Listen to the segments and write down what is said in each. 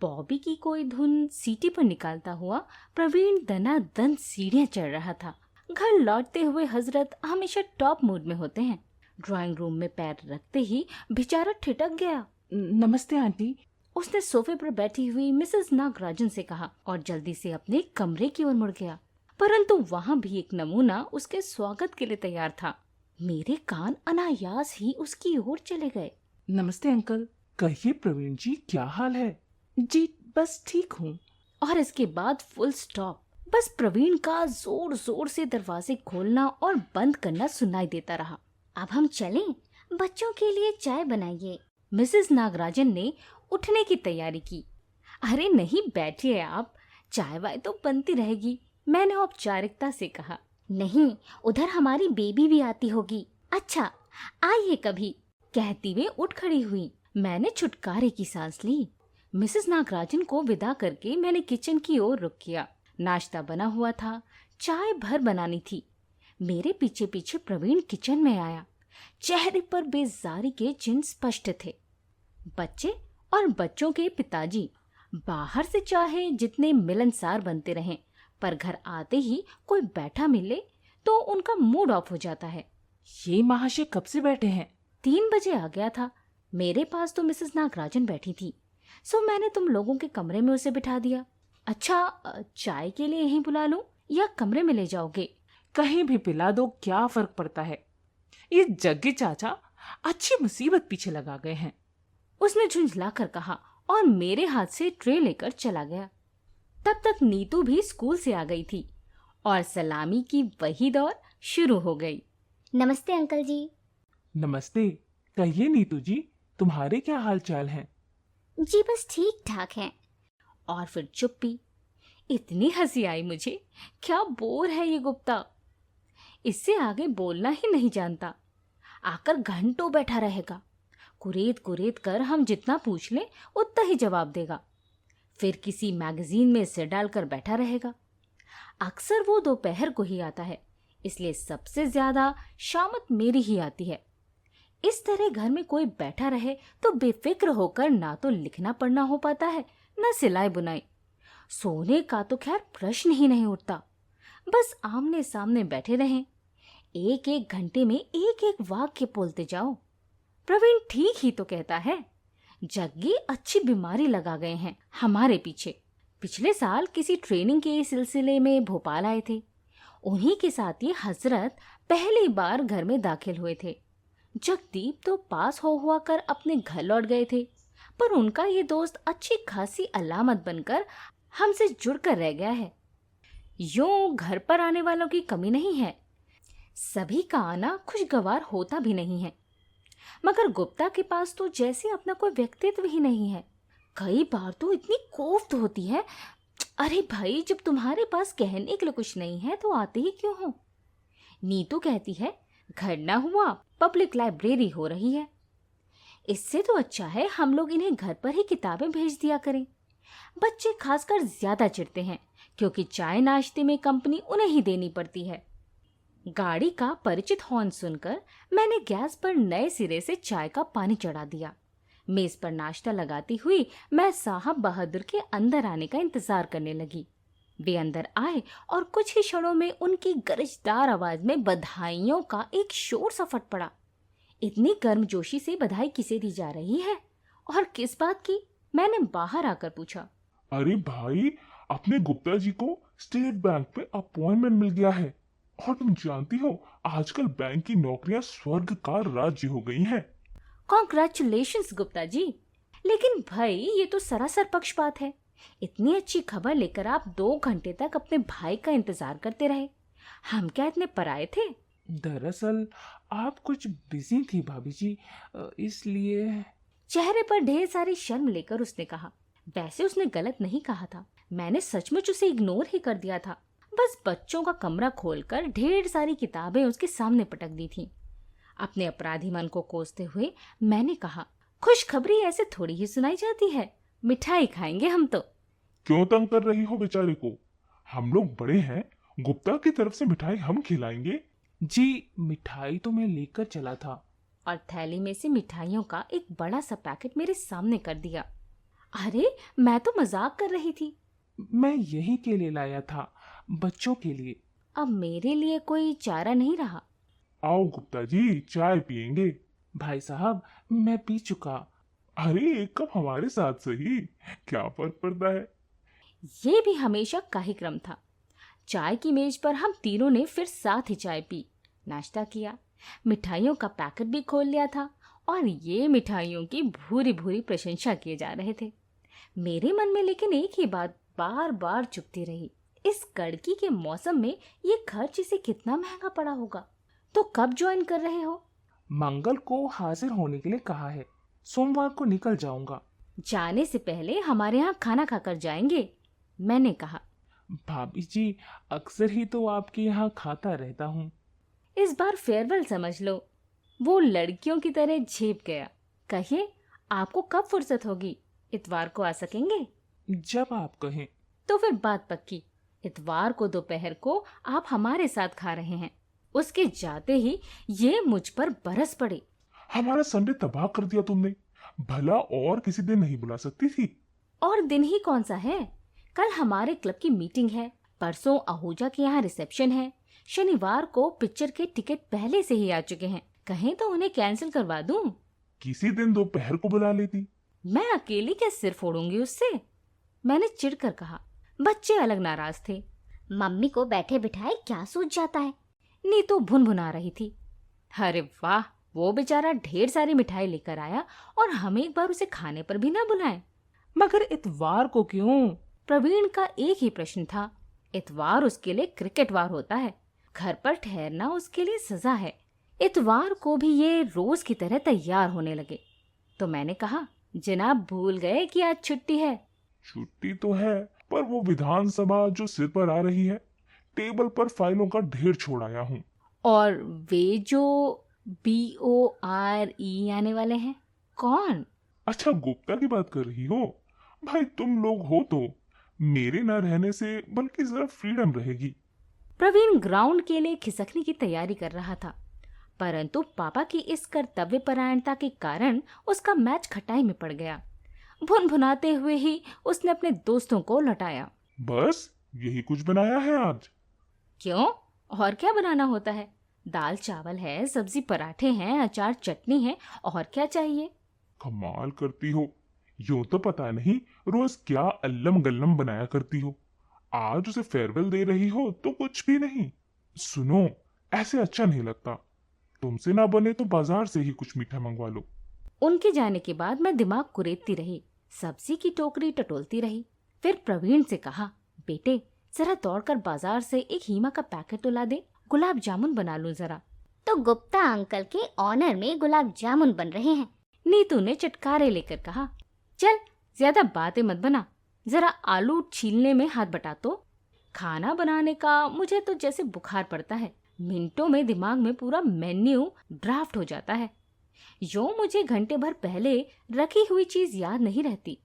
बॉबी की कोई धुन सीटी पर निकालता हुआ प्रवीण दनादन सीढ़ियां चढ़ रहा था। घर लौटते हुए हजरत हमेशा टॉप मूड में होते हैं। ड्राइंग रूम में पैर रखते ही बेचारा ठिठक गया। नमस्ते आंटी। उसने सोफे पर बैठी हुई मिसेस नागराजन से कहा और जल्दी से अपने कमरे की ओर मुड़ गया। परंतु वहां भी एक नमूना उसके स्वागत के लिए तैयार था। मेरे कान अनायास ही उसकी ओर चले गए। नमस्ते अंकल। कहिए प्रवीण जी, क्या हाल है? जी बस ठीक हूँ। और इसके बाद फुल स्टॉप। बस प्रवीण का जोर जोर से दरवाजे खोलना और बंद करना सुनाई देता रहा। अब हम चलें, बच्चों के लिए चाय बनाइए। मिसेस नागराजन ने उठने की तैयारी की। अरे नहीं, बैठिए आप, चाय वाय तो बनती रहेगी, मैंने औपचारिकता से कहा। नहीं, उधर हमारी बेबी भी आती होगी। अच्छा, आइए कभी, कहती हुए उठ खड़ी हुई। मैंने छुटकारे की सांस ली। मिसेस नागराजन को विदा करके मैंने किचन की ओर रुख किया। नाश्ता बना हुआ था, चाय भर बनानी थी। मेरे पीछे पीछे प्रवीण किचन में आया। चेहरे पर बेजारी के चिन्ह स्पष्ट थे। बच्चे और बच्चों के पिताजी बाहर से चाहे जितने मिलनसार बनते रहें, पर घर आते ही कोई बैठा मिले तो उनका मूड ऑफ हो जाता है। ये महाशय कब से बैठे हैं? 3 बजे आ गया था। मेरे पास तो मिसेस नागराजन बैठी थी, सो मैंने तुम लोगों के कमरे में उसे बिठा दिया। अच्छा, चाय के लिए यहीं बुला लूं या कमरे में ले जाओगे? कहीं भी पिला दो, क्या फर्क पड़ता है। ये जग्गी चाचा अच्छी मुसीबत पीछे लगा गए हैं, उसने झुंझलाकर कहा और मेरे हाथ से ट्रे लेकर चला गया। तब तक नीतू भी स्कूल से आ गई थी और सलामी की वही दौर शुरू हो गई। नमस्ते अंकल जी। नमस्ते। कहिए नीतू जी, तुम्हारे क्या हाल चाल हैं? जी बस ठीक ठाक हैं। और फिर चुप्पी। इतनी हंसी आई मुझे। क्या बोर है ये गुप्ता, इससे आगे बोलना ही नहीं जानता। आकर घंटों बैठा रहेगा, कुरेद कुरेद कर हम जितना पूछ लें उतना ही जवाब देगा। फिर किसी मैगजीन में सिर डालकर बैठा रहेगा। अक्सर वो दोपहर को ही आता है, इसलिए सबसे ज्यादा शामत मेरी ही आती है। इस तरह घर में कोई बैठा रहे तो बेफिक्र होकर ना तो लिखना पढ़ना हो पाता है, न सिलाई बुनाई। सोने का तो खैर प्रश्न ही नहीं उठता। बस आमने सामने बैठे रहें, एक एक घंटे में एक एक वाक्य बोलते जाओ। प्रवीण ठीक ही तो कहता है। जग्गी अच्छी बीमारी लगा गए हैं हमारे पीछे। पिछले साल किसी ट्रेनिंग के सिलसिले में भोपाल आए थे। उन्हीं के साथ ये हजरत पहली बार घर में दाखिल हुए थे। जगदीप तो पास हो हुआ कर अपने घर लौट गए थे, पर उनका ये दोस्त अच्छी खासी अलामत बनकर हमसे जुड़कर रह गया है। यूं घर पर आने वालों की कमी नहीं है, सभी का आना खुशगवार होता भी नहीं है, मगर गुप्ता के पास तो जैसे अपना कोई व्यक्तित्व ही नहीं है। कई बार तो इतनी कोफ्त होती है, अरे भाई, जब तुम्हारे पास कहने के लिए कुछ नहीं है तो आते ही क्यों हो। नीतू कहती है घर ना हुआ पब्लिक लाइब्रेरी हो रही है। इससे तो अच्छा है हम लोग इन्हें घर पर ही किताबें भेज दिया करें। बच्चे खासकर ज्यादा चिढ़ते हैं क्योंकि चाय नाश्ते में कंपनी उन्हें ही देनी पड़ती है। गाड़ी का परिचित हॉर्न सुनकर मैंने गैस पर नए सिरे से चाय का पानी चढ़ा दिया। मेज पर नाश्ता लगाती हुई मैं साहब बहादुर के अंदर आने का इंतजार करने लगी। वे अंदर आए और कुछ ही क्षणों में उनकी गरजदार आवाज में बधाइयों का एक शोर सा फट पड़ा। इतनी गर्मजोशी से बधाई किसे दी जा रही है और किस बात की, मैंने बाहर आकर पूछा। अरे भाई, अपने गुप्ता जी को स्टेट बैंक में अपॉइंटमेंट मिल गया है और तुम जानती हो आजकल बैंक की नौकरियां स्वर्ग का राज्य हो गई हैं। कॉन्ग्रेचुलेशंस गुप्ता जी। लेकिन भाई, ये तो सरासर पक्षपात है। इतनी अच्छी खबर लेकर आप 2 घंटे तक अपने भाई का इंतजार करते रहे। हम क्या इतने पराये थे? दरअसल आप कुछ बिजी थी भाभी जी, इसलिए। चेहरे पर ढेर सारी शर्म लेकर उसने कहा। वैसे उसने गलत नहीं कहा था, मैंने सचमुच उसे इग्नोर ही कर दिया था। बस बच्चों का कमरा खोलकर ढेर सारी किताबें उसके सामने पटक दी थी। अपने अपराधी मन को कोसते हुए मैंने कहा, खुशखबरी ऐसे थोड़ी ही सुनाई जाती है, मिठाई खाएंगे हम तो। क्यों तंग कर रही हो बेचारे को? हम लोग बड़े हैं, गुप्ता की तरफ से मिठाई हम खिलाएंगे। जी, मिठाई तो मैं लेकर चला था। और थैली में से मिठाइयों का एक बड़ा सा पैकेट मेरे सामने कर दिया। अरे मैं तो मजाक कर रही थी। मैं यही के लिए लाया था, बच्चों के लिए। अब मेरे लिए कोई चारा नहीं रहा। आओ गुप्ता जी, चाय पियेंगे। भाई साहब, मैं पी चुका। अरे एक कप हमारे साथ सही, क्या फर्क पड़ता है। ये भी हमेशा का ही क्रम था। चाय की मेज पर हम तीनों ने फिर साथ ही चाय पी, नाश्ता किया, मिठाइयों का पैकेट भी खोल लिया था और ये मिठाइयों की भूरी भूरी प्रशंसा किए जा रहे थे। मेरे मन में लेकिन एक ही बात बार बार चुभती रही, इस कड़की के मौसम में ये खर्च इसे कितना महंगा पड़ा होगा। तो कब ज्वाइन कर रहे हो? मंगल को हाजिर होने के लिए कहा है, सोमवार को निकल जाऊंगा। जाने से पहले हमारे यहाँ खाना खाकर जाएंगे, मैंने कहा। भाभी जी, अक्सर ही तो आपके यहाँ खाता रहता हूँ। इस बार फेयरवेल समझ लो। वो लड़कियों की तरह झेप गया। कहिए, आपको कब फुर्सत होगी? इतवार को आ सकेंगे? जब आप कहें। तो फिर बात पक्की। इतवार को दोपहर को आप हमारे साथ खा रहे हैं। उसके जाते ही ये मुझ पर बरस पड़े। हमारा संडे तबाह कर दिया तुमने। भला और किसी दिन नहीं बुला सकती थी? और दिन ही कौन सा है? कल हमारे क्लब की मीटिंग है, परसों आहूजा के यहाँ रिसेप्शन है, शनिवार को पिक्चर के टिकट पहले से ही आ चुके हैं। कहें तो उन्हें कैंसिल करवा दूं? किसी दिन दोपहर को बुला लेती। मैं अकेली क्या सिर फोड़ूंगी उससे? मैंने चिढ़कर कहा। बच्चे अलग नाराज थे। मम्मी को बैठे बिठाए क्या सूझ जाता है। नीतू भुनभुना रही थी। अरे वाह, वो बेचारा ढेर सारी मिठाई लेकर आया और हम एक बार उसे खाने पर भी ना बुलाएं। मगर इतवार को क्यों? प्रवीण का एक ही प्रश्न था। इतवार उसके लिए क्रिकेट वार होता है, घर पर ठहरना उसके लिए सजा है। इतवार को भी ये रोज की तरह तैयार होने लगे। तो मैंने कहा, जनाब भूल गए कि आज छुट्टी है। छुट्टी तो है, पर वो विधानसभा जो सिर पर आ रही है, टेबल पर फाइलों का ढेर छोड़ आया हूँ। और वे जो BORE आने वाले हैं, कौन? अच्छा, गुप्ता की बात कर रही हो? भाई तुम लोग हो तो मेरे न रहने से बल्कि जरा फ्रीडम रहेगी। प्रवीण ग्राउंड के लिए खिसकने की तैयारी कर रहा था, परंतु पापा की इस कर्तव्यपरायणता के कारण उसका मैच खटाई में पड़ गया। भुनभुनाते हुए ही उसने अपने दोस्तों को लौटाया। बस यही कुछ बनाया है आज? क्यों, और क्या बनाना होता है? दाल चावल है, सब्जी पराठे हैं, अचार चटनी है, और क्या चाहिए? कमाल करती हो। यूं तो पता नहीं रोज क्या अल्लम गल्लम बनाया करती हो। आज उसे फेयरवेल दे रही हो तो कुछ भी नहीं। सुनो, ऐसे अच्छा नहीं लगता। तुमसे ना बने तो बाजार से ही कुछ मीठा मंगवा लो। उनके जाने के बाद मैं दिमाग कुरेदती रही, सब्जी की टोकरी टटोलती रही। फिर प्रवीण से कहा, बेटे जरा दौड़कर बाजार से एक हीमा का पैकेट तो ला दे, गुलाब जामुन बना लूं जरा। तो गुप्ता अंकल के ऑनर में गुलाब जामुन बन रहे हैं। नीतू ने चटकारे लेकर कहा, चल ज्यादा बातें मत बना, जरा आलू छीलने में हाथ बटा तो। खाना बनाने का मुझे तो जैसे बुखार पड़ता है, मिनटों में दिमाग में पूरा मेन्यू ड्राफ्ट हो जाता है। जो मुझे घंटे भर पहले रखी हुई चीज याद नहीं रहती,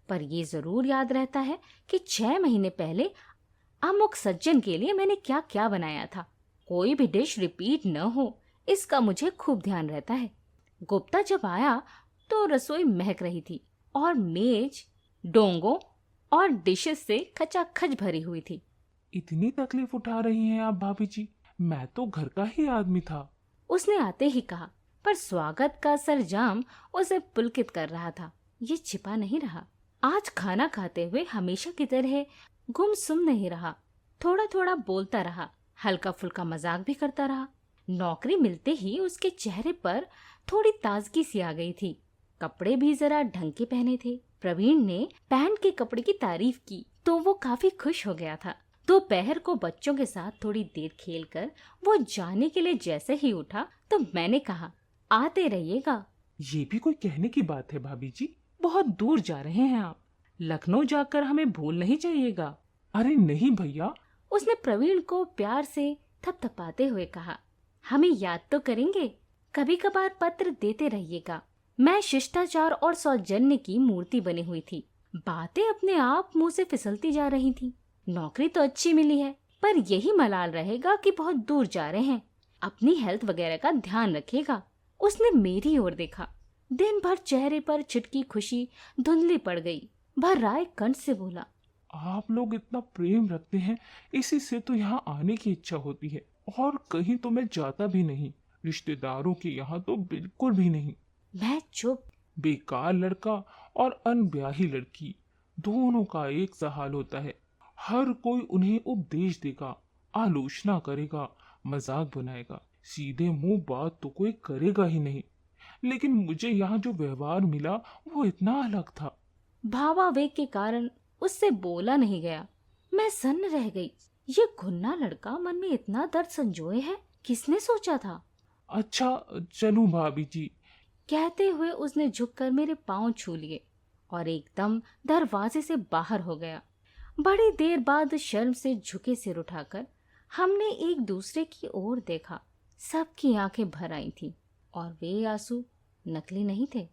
पर ये जरूर याद रहता है कि 6 महीने पहले अमुक सज्जन के लिए मैंने क्या क्या बनाया था। कोई भी डिश रिपीट न हो, इसका मुझे खूब ध्यान रहता है। गुप्ता जब आया तो रसोई महक रही थी और मेज डोंगों और डिशेस से खचाखच भरी हुई थी। इतनी तकलीफ उठा रही हैं आप भाभी जी? मैं तो घर का ही आदमी था। उसने आते ही कहा, पर स्वागत का सरंजाम उसे पुलकित कर रहा था। ये छिपा नहीं रहा। आज खाना खाते हुए हमेशा की तरह गुमसुम नहीं रहा, थोड़ा थोड़ा बोलता रहा, हल्का फुल्का मजाक भी करता रहा। नौकरी मिलते ही उसके चेहरे पर थोड़ी ताजगी सी आ गई थी। कपड़े भी जरा ढंग के पहने थे। प्रवीण ने पैंट के कपड़े की तारीफ की तो वो काफी खुश हो गया था। दोपहर को बच्चों के साथ थोड़ी देर खेलकर वो जाने के लिए जैसे ही उठा तो मैंने कहा, आते रहिएगा। ये भी कोई कहने की बात है भाभी जी? बहुत दूर जा रहे हैं आप। लखनऊ जाकर हमें भूल नहीं जाइएगा। अरे नहीं भैया, उसने प्रवीण को प्यार से थपथपाते हुए कहा, हमें याद तो करेंगे, कभी कभार पत्र देते रहिएगा। मैं शिष्टाचार और सौजन्य की मूर्ति बनी हुई थी। बातें अपने आप मुंह से फिसलती जा रही थी। नौकरी तो अच्छी मिली है, पर यही मलाल रहेगा कि बहुत दूर जा रहे हैं। अपनी हेल्थ वगैरह का ध्यान रखिएगा। उसने मेरी ओर देखा। दिन भर चेहरे पर छिटकी खुशी धुंधली पड़ गई। भर्राए कंठ से बोला, आप लोग इतना प्रेम रखते हैं, इसी से तो यहाँ आने की इच्छा होती है, और कहीं तो मैं जाता भी नहीं, रिश्तेदारों के यहाँ तो बिल्कुल भी नहीं। मैं चुप। बेकार लड़का और अनब्याही लड़की, दोनों का एक सा हाल होता है। हर कोई उन्हें उपदेश देगा, आलोचना करेगा, मजाक बनाएगा, सीधे मुंह बात तो कोई करेगा ही नहीं। लेकिन मुझे यहाँ जो व्यवहार मिला वो इतना अलग था। भावावेग के कारण उससे बोला नहीं गया। मैं सन्न रह गई। ये घुन्ना लड़का मन में इतना दर्द संजोए है, किसने सोचा था? अच्छा चलूं भाभी जी? कहते हुए उसने झुककर मेरे पांव छू लिए और एकदम दरवाजे से बाहर हो गया। बड़ी देर बाद शर्म से झुके सिर उठाकर हमने एक दूसरे की ओर देखा। सबकी आंखें भर आई थीं और वे आंसू नकली नहीं थे।